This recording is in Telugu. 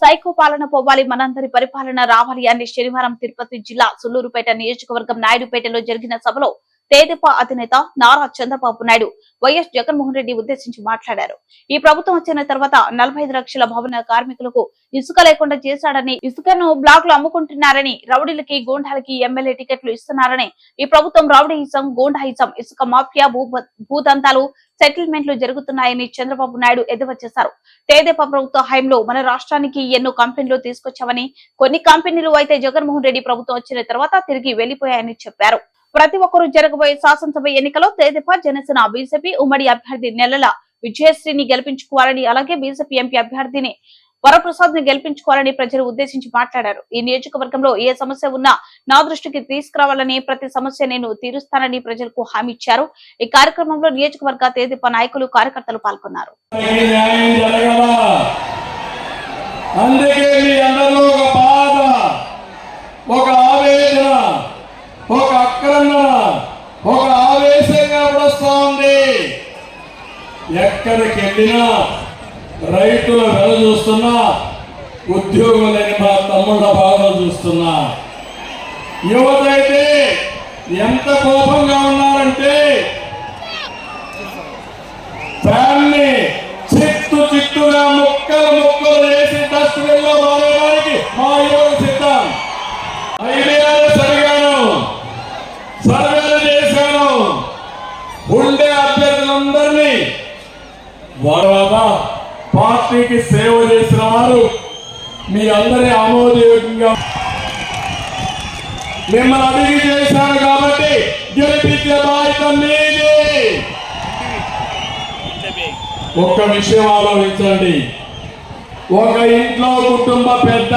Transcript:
సైకో పాలన పోవాలి, మనందరి పరిపాలన రావాలి అని శనివారం తిరుపతి జిల్లా సుళ్లూరుపేట నియోజకవర్గం నాయుడుపేటలో జరిగిన సభలో తెదేపా అధినేత నారా చంద్రబాబు నాయుడు వైఎస్ జగన్మోహన్ రెడ్డి ఉద్దేశించి మాట్లాడారు. ఈ ప్రభుత్వం వచ్చిన తర్వాత 45 లక్షల భవన కార్మికులకు ఇసుక లేకుండా చేశాడని, ఇసుకను బ్లాక్లు అమ్ముకుంటున్నారని, రౌడీలకి గూండాలకి ఎమ్మెల్యే టికెట్లు ఇస్తున్నారని, ఈ ప్రభుత్వం రౌడీయిజం, గూండాయిజం, ఇసుక మాఫియా, భూదంతాలు, సెటిల్మెంట్లు జరుగుతున్నాయని చంద్రబాబు నాయుడు ఎద్దేవా చేశారు. తెదేపా ప్రభుత్వ హయాంలో మన రాష్ట్రానికి ఎన్నో కంపెనీలు తీసుకొచ్చామని, కొన్ని కంపెనీలు అయితే జగన్మోహన్ రెడ్డి ప్రభుత్వం వచ్చిన తర్వాత తిరిగి వెళ్లిపోయాయని చెప్పారు. ప్రతి ఒక్కరూ జరగబోయే శాసనసభ ఎన్నికలో తెదేపా, జనసేన, బీజేపీ ఉమ్మడి అభ్యర్థి నెలల విజయశ్రీని గెలిపించుకోవాలని, అలాగే బీజేపీ ఎంపీ అభ్యర్థిని వరప్రసాద్ ని గెలిపించుకోవాలని ప్రజలు ఉద్దేశించి మాట్లాడారు. ఈ నియోజకవర్గంలో ఏ సమస్య ఉన్నా నా దృష్టికి తీసుకురావాలని, ప్రతి సమస్య నేను తీరుస్తానని ప్రజలకు హామీ ఇచ్చారు. ఈ కార్యక్రమంలో నియోజకవర్గ తెదేపా నాయకులు, కార్యకర్తలు పాల్గొన్నారు. ఒక అక్రమణ, ఒక ఆవేశంగా వస్తోంది. ఎక్కడికి వెళ్ళినా రైతుల వెల చూస్తున్నా, ఉద్యోగులని మా తమ్ముళ్ళ బాధలు చూస్తున్నా. యువత అయితే ఎంత కోపంగా ఉన్నారంటే ఫ్యాన్ని చిత్తుగా ముక్కలు వేసి డస్ట్బిన్లో మారేయడానికి మా యువత సిద్ధం. సర్వేలు చేశాను. ఉండే అభ్యర్థులందరినీ తర్వాత పార్టీకి సేవ చేసిన వారు మీ అందరి ఆమోదయోగ్యంగా మిమ్మల్ని అడిగి చేశాను కాబట్టి గెలిపించే బాధ్యత మీది. ఒక్క విషయం ఆలోచించండి. ఒక ఇంట్లో కుటుంబ పెద్ద